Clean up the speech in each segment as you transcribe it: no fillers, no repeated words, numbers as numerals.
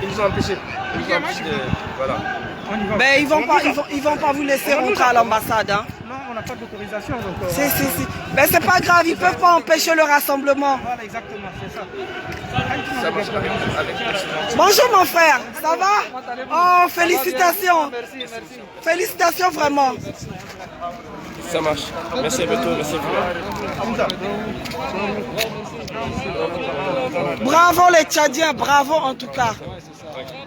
Ils nous ont empêchés. Ils nous ont empêchés de... Voilà. Mais ils vont pas vous laisser rentrer à l'ambassade. Hein. Non, on n'a pas d'autorisation. Donc, Si. Mais c'est pas grave, ils peuvent pas empêcher le rassemblement. Voilà, exactement, c'est ça. Ça marche avec Bonjour mon frère, ça va? Oh, félicitations. Merci. Félicitations vraiment. Ça marche. Merci à bientôt. Merci Bravo les Tchadiens, bravo en tout cas.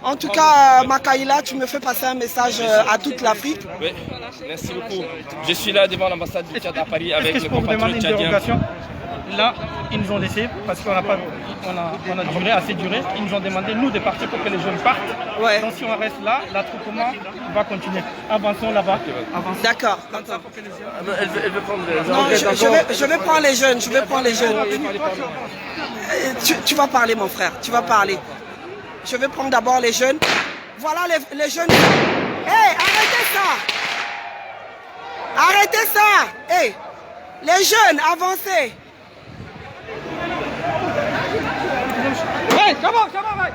En tout cas, Makaïla, tu me fais passer un message à toute l'Afrique. Oui, merci beaucoup. Je suis là devant l'ambassade du Tchad à Paris avec le compatriote tchadien. Là, ils nous ont laissé parce qu'on a duré, assez duré. Ils nous ont demandé, nous, de partir pour que les jeunes partent. Ouais. Donc si on reste là, l'attroupement va continuer. Avançons là-bas. D'accord. Elle veut prendre les Non, je vais prendre les jeunes, Tu vas parler mon frère, tu vas parler. Je vais prendre d'abord les jeunes. Voilà les jeunes. Hey, arrêtez ça. Arrêtez ça. Hey, les jeunes, avancez. Hey, come on, right.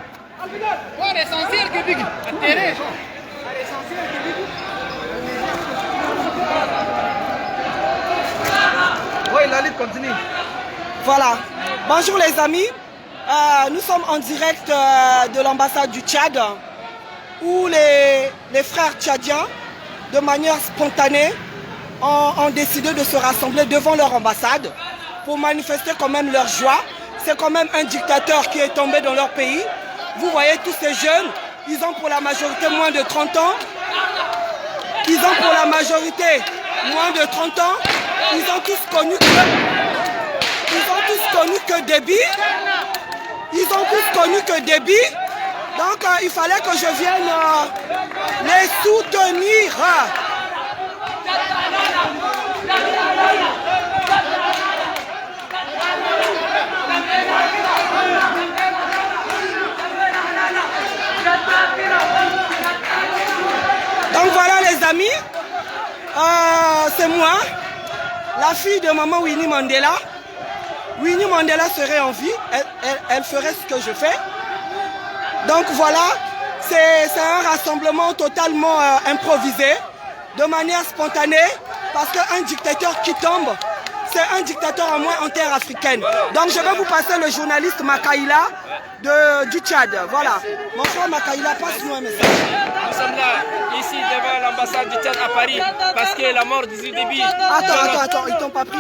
Ouais, l'essentiel que big. Atterrez. Oui, la lutte continue. Voilà. Bonjour les amis. Nous sommes en direct de l'ambassade du Tchad où les frères tchadiens, de manière spontanée, ont décidé de se rassembler devant leur ambassade pour manifester quand même leur joie. C'est quand même un dictateur qui est tombé dans leur pays. Vous voyez tous ces jeunes, ils ont pour la majorité moins de 30 ans. Ils ont pour la majorité moins de 30 ans. Ils ont tous connu que Déby. Ils ont tous connu que Déby. Donc il fallait que je vienne les soutenir. Donc voilà les amis, c'est moi, la fille de maman Winnie Mandela. Winnie Mandela serait en vie, elle ferait ce que je fais. Donc voilà, c'est un rassemblement totalement improvisé, de manière spontanée, parce qu'un dictateur qui tombe, c'est un dictateur en moins en terre africaine. Donc je vais vous passer le journaliste Makaïla du Tchad. Voilà. Mon frère Makaïla, passe-nous un message. Nous sommes là, ici devant l'ambassade du Tchad à Paris, parce que la mort d'Idriss Déby... Attends, ils t'ont pas pris?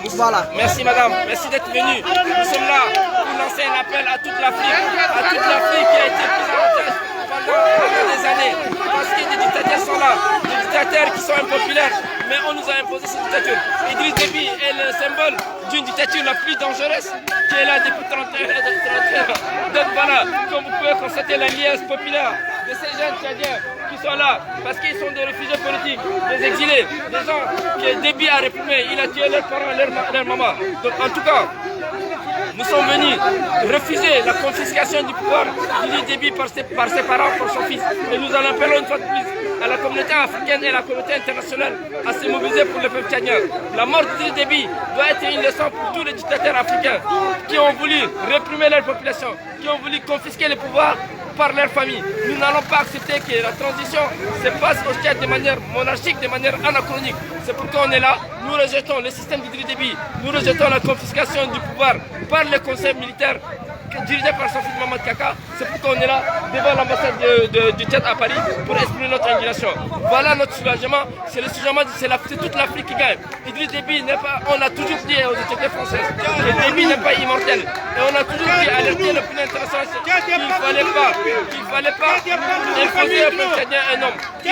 Voilà. Merci madame, merci d'être venue. Nous sommes là pour lancer un appel à toute l'Afrique qui a été prise en otage pendant des années. Parce que des dictateurs sont là, des dictateurs qui sont impopulaires, mais on nous a imposé cette dictature. Idriss Déby est le symbole d'une dictature la plus dangereuse qui est là depuis 31 ans. Donc voilà, comme vous pouvez constater l'alliance populaire de ces jeunes Tchadiens qui sont là parce qu'ils sont des réfugiés politiques, des exilés, des gens que Déby a réprimés, il a tué leurs parents, leur maman. Donc en tout cas, nous sommes venus refuser la confiscation du pouvoir d'Idriss Déby par ses parents, par son fils. Et nous allons appeler une fois de plus à la communauté africaine et à la communauté internationale à se mobiliser pour le peuple tchadien. La mort d'Idriss Déby doit être une leçon pour tous les dictateurs africains qui ont voulu réprimer leur population, qui ont voulu confisquer le pouvoir par leur famille. Nous n'allons pas accepter que la transition se passe au Tchad de manière monarchique, de manière anachronique. C'est pourquoi on est là. Nous rejetons le système d'Idriss Déby, nous rejetons la confiscation du pouvoir par le conseil militaire dirigé par son fils Mamad Kaka. C'est pourquoi on est là devant l'ambassade du Tchad à Paris pour exprimer notre indignation. Voilà notre soulagement, c'est le soulagement, c'est toute l'Afrique qui gagne. Idriss Déby n'est pas, on a toujours dit aux autorités françaises que Déby n'est pas immortel. Et on a toujours dit alerter l'opinion internationale qu'il ne fallait pas imposer au peuple tchadien un homme. Ils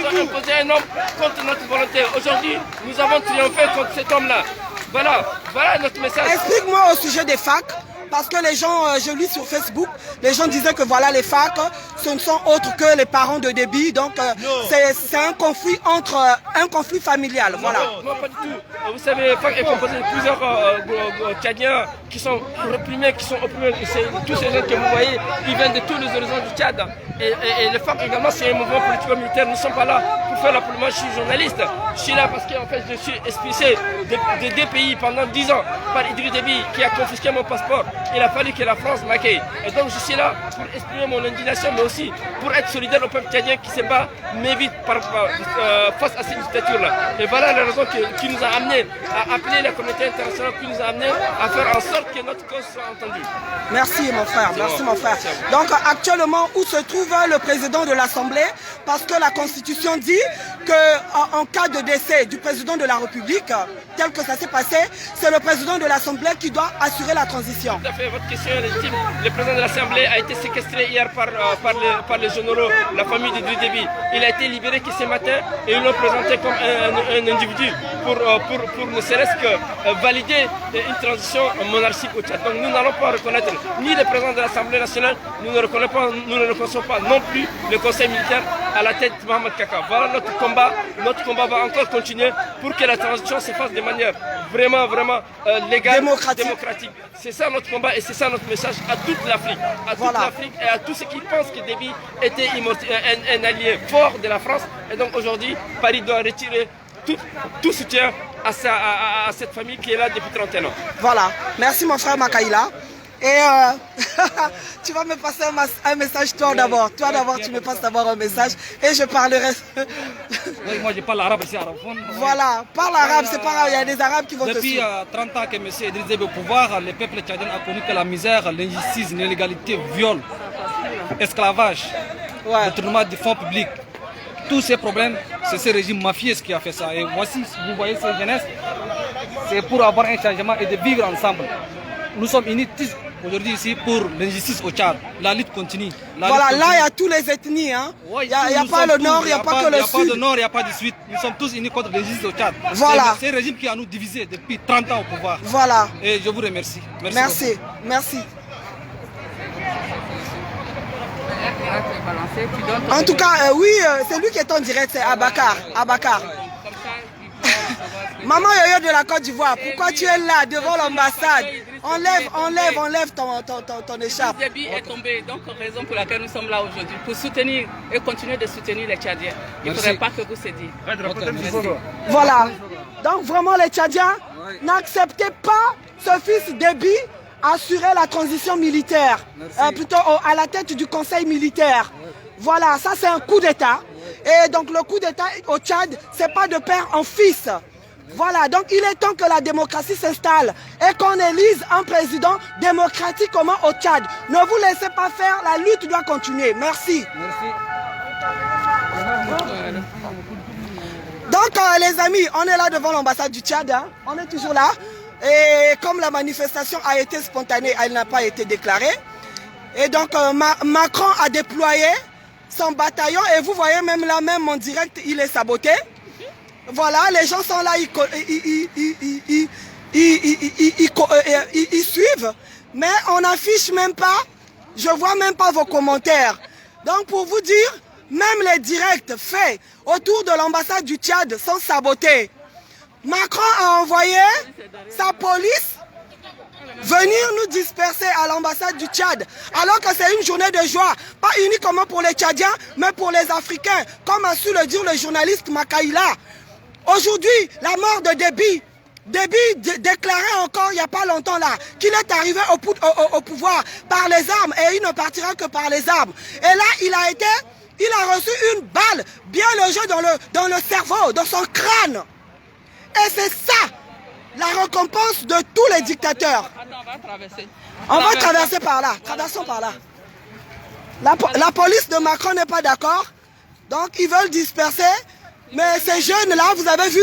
ont imposé un homme contre notre volonté. Aujourd'hui, nous avons triomphé contre cet homme-là. Voilà notre message. Explique-moi au sujet des FARC, parce que les gens, je lis sur Facebook, les gens disaient que voilà les FARC, ce ne sont autres que les parents de Déby. Donc c'est un conflit un conflit familial. Voilà. Non, pas du tout. Vous savez, FAC est composé de plusieurs Tchadiens qui sont réprimés, qui sont opprimés. Tous ces gens que vous voyez, ils viennent de tous les horizons du Tchad. Et le FAC également, c'est un mouvement politico-militaire. Nous ne sommes pas là pour faire la politique. Moi, je suis journaliste. Je suis là parce qu'en fait, je suis expulsé de deux pays pendant 10 ans par Idriss Déby qui a confisqué mon passeport. Il a fallu que la France m'accueille. Et donc, je suis là pour exprimer mon indignation, mais aussi pour être solidaire au peuple tchadien qui se bat, mais vite face à cette dictature-là. Et voilà la raison qui nous a amené à appeler la communauté internationale, qui nous a amené à faire en sorte que notre cause soit entendue. Merci mon frère, merci mon frère. Donc actuellement, où se trouve le président de l'Assemblée? Parce que la Constitution dit qu'en cas de décès du président de la République, tel que ça s'est passé, c'est le président de l'Assemblée qui doit assurer la transition. Tout à fait, votre question est légitime. Le président de l'Assemblée a été séquestré hier par les généraux, la famille d'Idriss Déby. Il a été libéré que ce matin et ils l'ont présenté comme un individu pour ne serait-ce que valider une transition monarchique au Tchad. Donc nous n'allons pas reconnaître ni le président de l'Assemblée nationale, nous ne reconnaissons pas non plus le conseil militaire à la tête de Mohamed Kaka. Voilà notre combat va encore continuer pour que la transition se fasse de manière vraiment légale, démocratique. C'est ça notre combat et c'est ça notre message à toute l'Afrique, l'Afrique et à tous ceux qui pensent que Déby était un allié fort de la France. Et donc aujourd'hui, Paris doit retirer tout soutien à cette famille qui est là depuis 31 ans. Voilà, merci mon frère Makaïla. Et tu vas me passer un message toi d'abord. Toi d'abord tu me passes d'abord un message et je parlerai. Oui, moi je parle arabe ici arabophone. Voilà, parle arabe, c'est pas grave, il y a des arabes qui vont te suivre. Depuis 30 ans que M. Idriss Déby est au pouvoir, le peuple tchadien a connu que la misère, l'injustice, l'illégalité, viol, esclavage, détournement du fonds publics. Tous ces problèmes, c'est ce régime mafieux qui a fait ça. Et voici, vous voyez cette jeunesse, c'est pour avoir un changement et de vivre ensemble. Nous sommes unis aujourd'hui ici pour l'injustice au Tchad. La lutte continue. Voilà, là il y a tous les ethnies. Hein. Ouais, il n'y a pas le nord, il n'y a pas que le sud. Il n'y a pas de nord, il n'y a pas de sud. Nous sommes tous unis contre l'injustice au Tchad. Voilà. C'est un régime qui a nous divisés depuis 30 ans au pouvoir. Voilà. Et je vous remercie. Merci. En tout cas, oui, c'est lui qui est en direct, c'est Abakar. Maman Yoyo de la Côte d'Ivoire, pourquoi tu es là devant l'ambassade? Enlève ton écharpe. Déby est tombé, donc raison pour laquelle nous sommes là aujourd'hui, pour soutenir et continuer de soutenir les Tchadiens. Il ne faudrait pas que vous cédiez. Voilà, donc vraiment les Tchadiens, n'acceptez pas ce fils Déby assurer la transition militaire, plutôt à la tête du conseil militaire. Voilà, ça c'est un coup d'État. Et donc le coup d'État au Tchad, c'est pas de père en fils. Voilà, donc il est temps que la démocratie s'installe et qu'on élise un président démocratiquement au Tchad. Ne vous laissez pas faire, la lutte doit continuer. Merci. Donc les amis, on est là devant l'ambassade du Tchad, hein. On est toujours là. Et comme la manifestation a été spontanée, elle n'a pas été déclarée. Et donc Macron a déployé son bataillon et vous voyez même là, même en direct, il est saboté. Voilà, les gens sont là, ils suivent, mais on n'affiche même pas, je vois même pas vos commentaires. Donc pour vous dire, même les directs faits autour de l'ambassade du Tchad sont sabotés. Macron a envoyé sa police venir nous disperser à l'ambassade du Tchad, alors que c'est une journée de joie, pas uniquement pour les Tchadiens, mais pour les Africains, comme a su le dire le journaliste Makaïla. Aujourd'hui, la mort de Déby déclarait encore il n'y a pas longtemps là qu'il est arrivé au pouvoir par les armes et il ne partira que par les armes. Et là, il a reçu une balle bien logée dans le cerveau, dans son crâne. Et c'est ça la récompense de tous les dictateurs. On va traverser par là. Traversons par là. La police de Macron n'est pas d'accord. Donc ils veulent disperser. Mais ces jeunes-là, vous avez vu,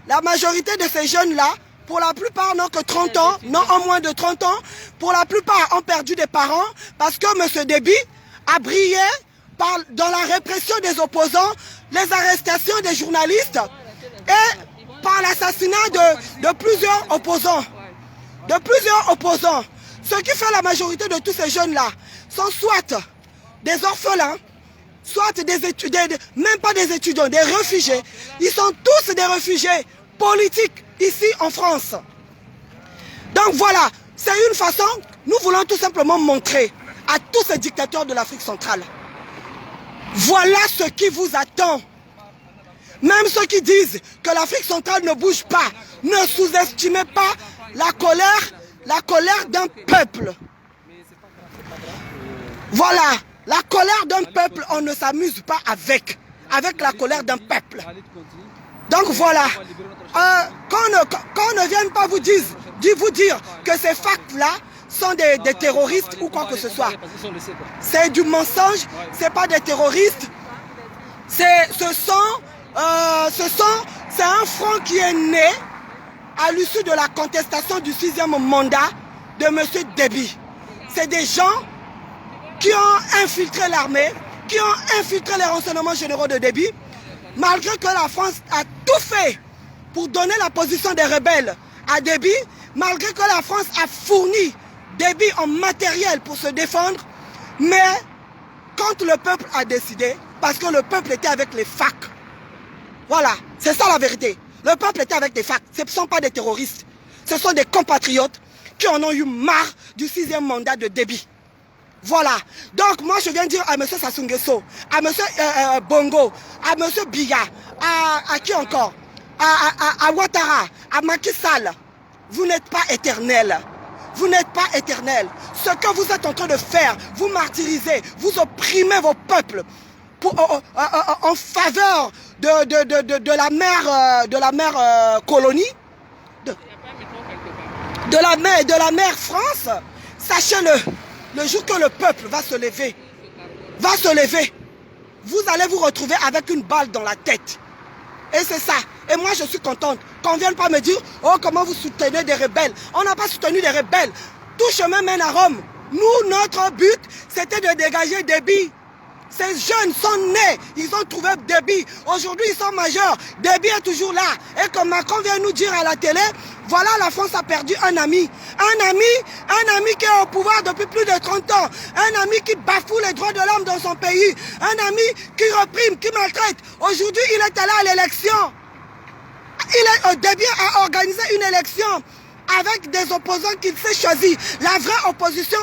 la majorité de ces jeunes-là, pour la plupart n'ont que 30 ans, non en moins de 30 ans. Pour la plupart ont perdu des parents parce que M. Déby a brillé dans la répression des opposants, les arrestations des journalistes et par l'assassinat de plusieurs opposants. Ce qui fait la majorité de tous ces jeunes-là sont soit des orphelins, soit des étudiants, même pas des étudiants, des réfugiés. Ils sont tous des réfugiés politiques ici en France. Donc voilà, c'est une façon, nous voulons tout simplement montrer à tous ces dictateurs de l'Afrique centrale. Voilà ce qui vous attend. Même ceux qui disent que l'Afrique centrale ne bouge pas, ne sous-estimez pas la colère d'un peuple. Voilà, la colère d'un peuple, on ne s'amuse pas avec la colère d'un peuple. Donc voilà, qu'on ne vienne pas vous dire que ces facts-là sont des terroristes ou quoi que ce soit. C'est du mensonge, c'est pas des terroristes. C'est un front qui est né à l'issue de la contestation du 6e mandat de M. Déby. C'est des gens qui ont infiltré l'armée, qui ont infiltré les renseignements généraux de Déby, malgré que la France a tout fait pour donner la position des rebelles à Déby, malgré que la France a fourni Déby en matériel pour se défendre, mais quand le peuple a décidé, parce que le peuple était avec les FAC, voilà, c'est ça la vérité. Le peuple était avec des FAC, ce ne sont pas des terroristes, ce sont des compatriotes qui en ont eu marre du 6e mandat de Déby. Voilà, donc moi je viens dire à M. Sassou Nguesso, à M. Bongo, à M. Biya, à qui encore, à Ouattara, à Macky Sall, vous n'êtes pas éternel. Vous n'êtes pas éternel. Ce que vous êtes en train de faire, vous martyrisez, vous opprimez vos peuples en faveur de la mère colonie, de la mère France. Sachez-le, le jour que le peuple va se lever, vous allez vous retrouver avec une balle dans la tête. Et c'est ça. Et moi, je suis contente qu'on ne vienne pas me dire « Oh, comment vous soutenez des rebelles ?» On n'a pas soutenu des rebelles. Tout chemin mène à Rome. Nous, notre but, c'était de dégager Déby. Ces jeunes sont nés, ils ont trouvé Déby. Aujourd'hui, ils sont majeurs. Déby est toujours là. Et comme Macron vient nous dire à la télé, voilà, la France a perdu un ami. Un ami qui est au pouvoir depuis plus de 30 ans. Un ami qui bafoue les droits de l'homme dans son pays. Un ami qui reprime, qui maltraite. Aujourd'hui, il est allé à l'élection. Déby a organisé une élection avec des opposants qu'il s'est choisis. La vraie opposition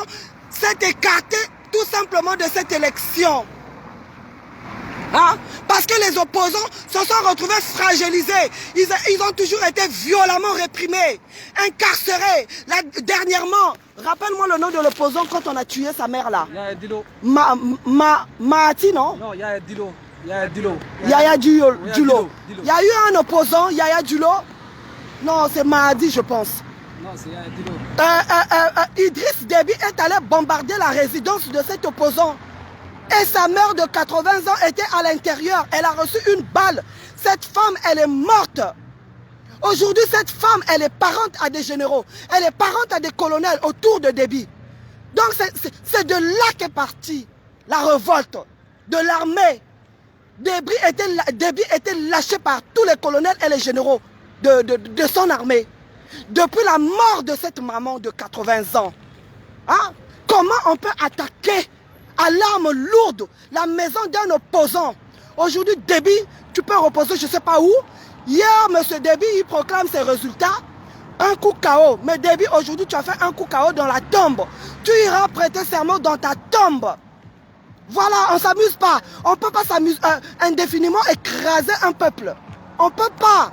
s'est écartée tout simplement de cette élection. Hein? Parce que les opposants se sont retrouvés fragilisés. Ils ont toujours été violemment réprimés, incarcérés. Là, dernièrement, rappelle-moi le nom de l'opposant quand on a tué sa mère là. Yaya Dilo. Mahati, non? Non, Yaya Dilo. Yaya Dilo. Yaya Dilo. Il y a eu un opposant, Yaya Dilo. Non, c'est Mahadi, je pense. Non, c'est Yaya Dilo. Idriss Déby est allé bombarder la résidence de cet opposant. Et sa mère de 80 ans était à l'intérieur. Elle a reçu une balle. Cette femme, elle est morte. Aujourd'hui, cette femme, elle est parente à des généraux. Elle est parente à des colonels autour de Déby. Donc, c'est de là qu'est partie la révolte de l'armée. Déby était lâché par tous les colonels et les généraux de son armée. Depuis la mort de cette maman de 80 ans. Hein? Comment on peut attaquer à l'arme lourde la maison d'un opposant? Aujourd'hui, Déby, tu peux reposer je ne sais pas où. Hier, M. Déby, il proclame ses résultats. Un coup KO. Mais Déby, aujourd'hui, tu as fait un coup KO dans la tombe. Tu iras prêter serment dans ta tombe. Voilà, on ne s'amuse pas. On ne peut pas s'amuser indéfiniment écraser un peuple. On ne peut pas.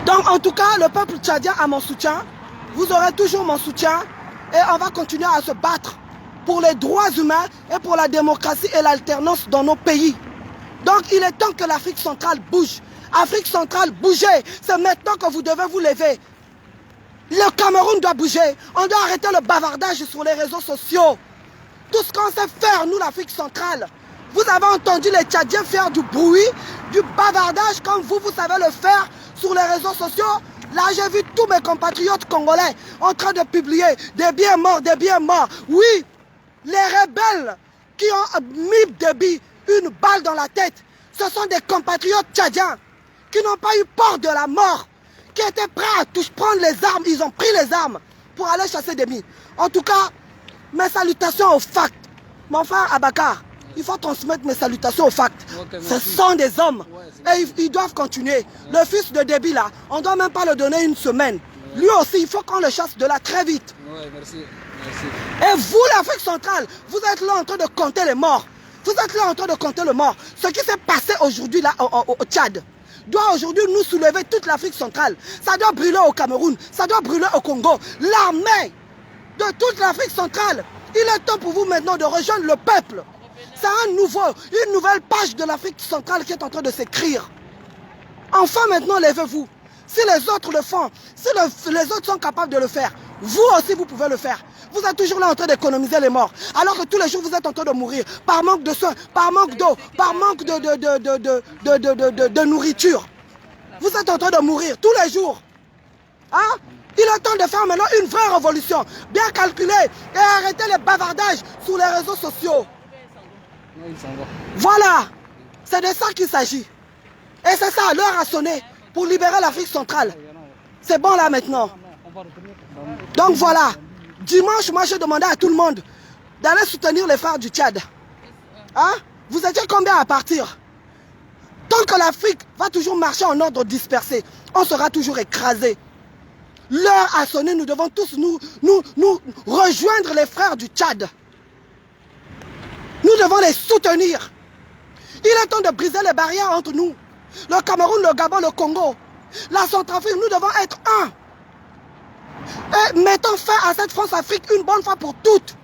Donc, en tout cas, le peuple tchadien a mon soutien. Vous aurez toujours mon soutien. Et on va continuer à se battre pour les droits humains et pour la démocratie et l'alternance dans nos pays. Donc il est temps que l'Afrique centrale bouge. Afrique centrale, bougez. C'est maintenant que vous devez vous lever. Le Cameroun doit bouger. On doit arrêter le bavardage sur les réseaux sociaux. Tout ce qu'on sait faire, nous, l'Afrique centrale. Vous avez entendu les Tchadiens faire du bruit, du bavardage comme vous savez le faire sur les réseaux sociaux. Là, j'ai vu tous mes compatriotes congolais en train de publier des biens morts, des biens morts. Oui, les rebelles qui ont mis Déby une balle dans la tête, ce sont des compatriotes tchadiens qui n'ont pas eu peur de la mort, qui étaient prêts à prendre les armes. Ils ont pris les armes pour aller chasser Déby. En tout cas, mes salutations aux FAC, Mon frère Abakar, il faut transmettre mes salutations aux facts. Ce sont des hommes. Et ils doivent continuer. Le fils de Déby là, on ne doit même pas le donner une semaine. Lui aussi, il faut qu'on le chasse de là très vite. Et vous, l'Afrique centrale, vous êtes là en train de compter les morts. Vous êtes là en train de compter le mort. Ce qui s'est passé aujourd'hui là au Tchad doit aujourd'hui nous soulever toute l'Afrique centrale. Ça doit brûler au Cameroun, ça doit brûler au Congo. L'armée de toute l'Afrique centrale. Il est temps pour vous maintenant de rejoindre le peuple. C'est une nouvelle page de l'Afrique centrale qui est en train de s'écrire. Enfin maintenant, levez-vous. Si les autres le font, si les autres sont capables de le faire, vous aussi vous pouvez le faire. Vous êtes toujours là en train d'économiser les morts. Alors que tous les jours vous êtes en train de mourir. Par manque de soins, par manque d'eau, par manque de nourriture. Vous êtes en train de mourir tous les jours. Hein? Il est temps de faire maintenant une vraie révolution. Bien calculée et arrêter les bavardages sur les réseaux sociaux. Voilà. C'est de ça qu'il s'agit. Et c'est ça, l'heure a sonné pour libérer l'Afrique centrale. C'est bon là maintenant. Donc voilà. Dimanche, moi je demandais à tout le monde d'aller soutenir les frères du Tchad. Hein? Vous étiez combien à partir? Tant que l'Afrique va toujours marcher en ordre dispersé, on sera toujours écrasé. L'heure a sonné, nous devons tous nous rejoindre les frères du Tchad. Nous devons les soutenir. Il est temps de briser les barrières entre nous. Le Cameroun, le Gabon, le Congo, la Centrafrique, nous devons être un. Et mettons fin à cette France-Afrique une bonne fois pour toutes.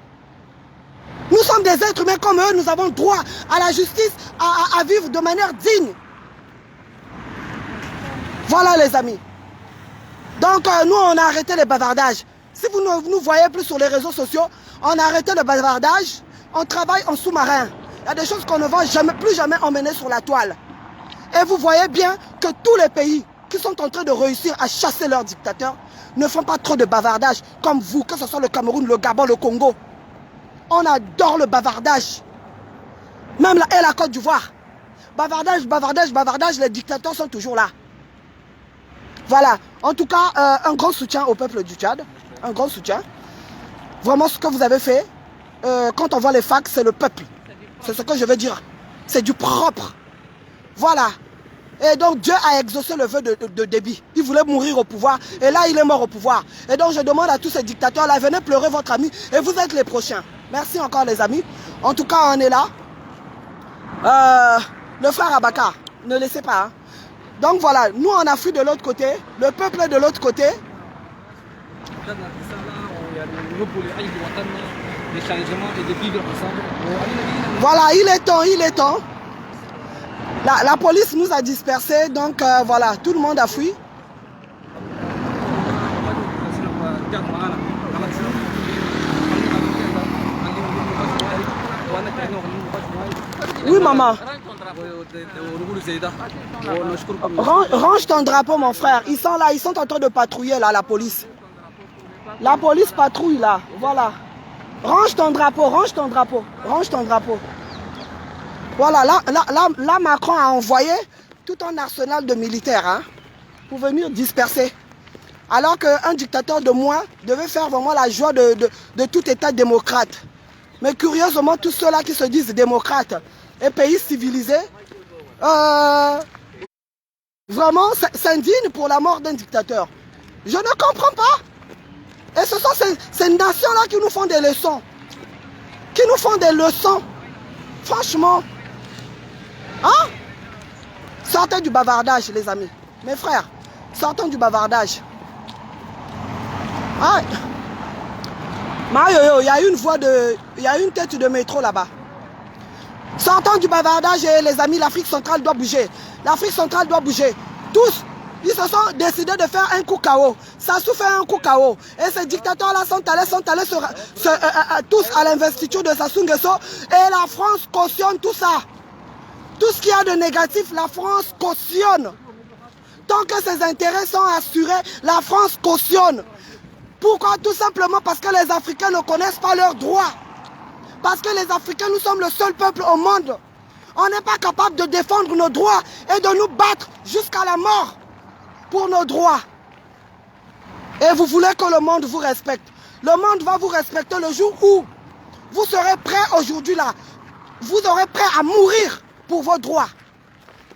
Nous sommes des êtres humains comme eux, nous avons droit à la justice, à vivre de manière digne. Voilà les amis. Donc nous on a arrêté les bavardages. Si vous ne nous voyez plus sur les réseaux sociaux, on a arrêté le bavardage, on travaille en sous-marin. Il y a des choses qu'on ne va plus jamais emmener sur la toile. Et vous voyez bien que tous les pays qui sont en train de réussir à chasser leurs dictateurs ne font pas trop de bavardage comme vous, que ce soit le Cameroun, le Gabon, le Congo. On adore le bavardage. Même la Côte d'Ivoire. Bavardage, bavardage, bavardage, les dictateurs sont toujours là. Voilà. En tout cas, un grand soutien au peuple du Tchad. Un grand soutien. Vraiment, ce que vous avez fait, quand on voit les facs, c'est le peuple. C'est ce que je veux dire. C'est du propre. Voilà. Et donc Dieu a exaucé le vœu de Déby. Il voulait mourir au pouvoir. Et là, il est mort au pouvoir. Et donc je demande à tous ces dictateurs-là, venez pleurer votre ami. Et vous êtes les prochains. Merci encore les amis. En tout cas, on est là. Le frère Abakar, ne laissez pas. Hein. Donc voilà, nous on a fui de l'autre côté. Le peuple est de l'autre côté. Voilà, il est temps, il est temps. La police nous a dispersés, donc voilà, tout le monde a fui. Oui, maman. Range ton drapeau, mon frère. Ils sont là, ils sont en train de patrouiller, là, la police. La police patrouille, là. Voilà. Range ton drapeau, range ton drapeau. Range ton drapeau. Voilà, là, Macron a envoyé tout un arsenal de militaires hein, pour venir disperser. Alors qu'un dictateur de moins devait faire vraiment la joie de tout État démocrate. Mais curieusement, tous ceux-là qui se disent démocrates et pays civilisés, vraiment s'indignent pour la mort d'un dictateur. Je ne comprends pas. Et ce sont ces nations-là qui nous font des leçons. Qui nous font des leçons. Franchement. Hein? Sortez du bavardage, les amis. Mes frères, sortons du bavardage. Ah. Il y a une voie il y a une tête de métro là-bas. Sortons du bavardage et les amis, l'Afrique centrale doit bouger. L'Afrique centrale doit bouger. Tous, ils se sont décidés de faire un coup KO. Sassou fait un coup KO. Et ces dictateurs-là sont allés tous à l'investiture de Sassou Nguesso. Et la France cautionne tout ça. Tout ce qu'il y a de négatif, la France cautionne. Tant que ses intérêts sont assurés, la France cautionne. Pourquoi? Tout simplement parce que les Africains ne connaissent pas leurs droits. Parce que les Africains, nous sommes le seul peuple au monde. On n'est pas capable de défendre nos droits et de nous battre jusqu'à la mort pour nos droits. Et vous voulez que le monde vous respecte. Le monde va vous respecter le jour où vous serez prêts aujourd'hui là. Vous serez prêts à mourir pour vos droits.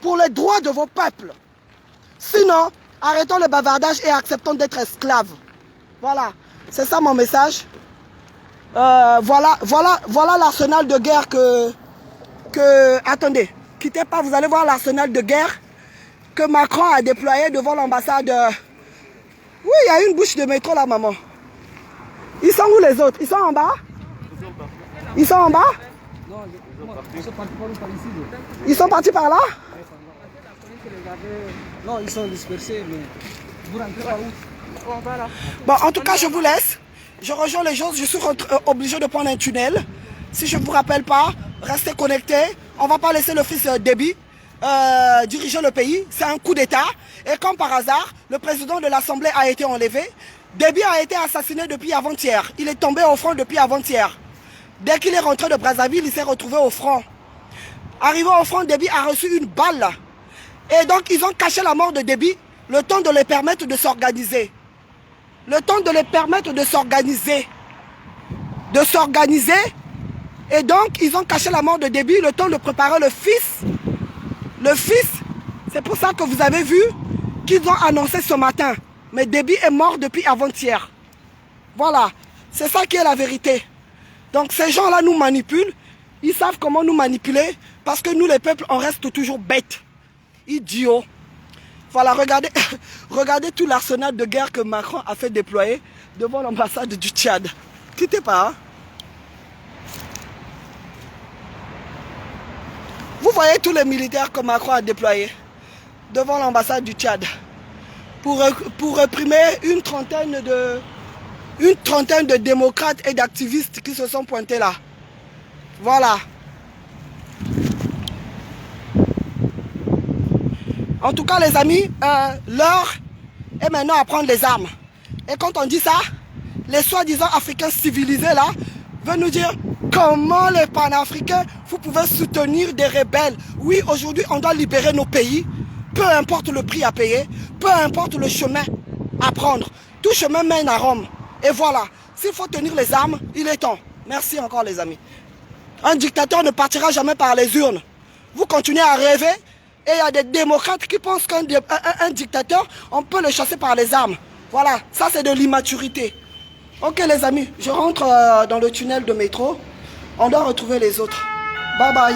Pour les droits de vos peuples. Sinon, arrêtons le bavardage et acceptons d'être esclaves. Voilà, c'est ça mon message. Voilà l'arsenal de guerre attendez, quittez pas, vous allez voir l'arsenal de guerre que Macron a déployé devant l'ambassade. Oui, il y a une bouche de métro là, maman. Ils sont où les autres? Ils sont en bas? Ils sont en bas? Ils sont partis par là? Non, ils sont dispersés, mais vous rentrez par où? Bon, en tout cas, je vous laisse. Je rejoins les gens, je suis obligé de prendre un tunnel. Si je ne vous rappelle pas, restez connectés. On ne va pas laisser le fils Déby diriger le pays. C'est un coup d'État. Et comme par hasard, le président de l'Assemblée a été enlevé. Déby a été assassiné depuis avant-hier. Il est tombé au front depuis avant-hier. Dès qu'il est rentré de Brazzaville, il s'est retrouvé au front. Arrivé au front, Déby a reçu une balle. Et donc, ils ont caché la mort de Déby, le temps de les permettre de s'organiser. Le temps de les permettre de s'organiser. Et donc, ils ont caché la mort de Déby, le temps de préparer le fils. Le fils, c'est pour ça que vous avez vu qu'ils ont annoncé ce matin. Mais Déby est mort depuis avant-hier. Voilà, c'est ça qui est la vérité. Donc, ces gens-là nous manipulent. Ils savent comment nous manipuler. Parce que nous, les peuples, on reste toujours bêtes. Idiots. Voilà, regardez tout l'arsenal de guerre que Macron a fait déployer devant l'ambassade du Tchad. Quittez pas. Hein? Vous voyez tous les militaires que Macron a déployés devant l'ambassade du Tchad pour réprimer une trentaine de démocrates et d'activistes qui se sont pointés là. Voilà. En tout cas, les amis, l'heure est maintenant à prendre les armes. Et quand on dit ça, les soi-disant africains civilisés là veulent nous dire comment les panafricains, vous pouvez soutenir des rebelles. Oui, aujourd'hui, on doit libérer nos pays, peu importe le prix à payer, peu importe le chemin à prendre. Tout chemin mène à Rome. Et voilà, s'il faut tenir les armes, il est temps. Merci encore les amis. Un dictateur ne partira jamais par les urnes. Vous continuez à rêver. Et il y a des démocrates qui pensent qu'un dictateur, on peut le chasser par les armes. Voilà, ça c'est de l'immaturité. Ok les amis, je rentre dans le tunnel de métro. On doit retrouver les autres. Bye bye.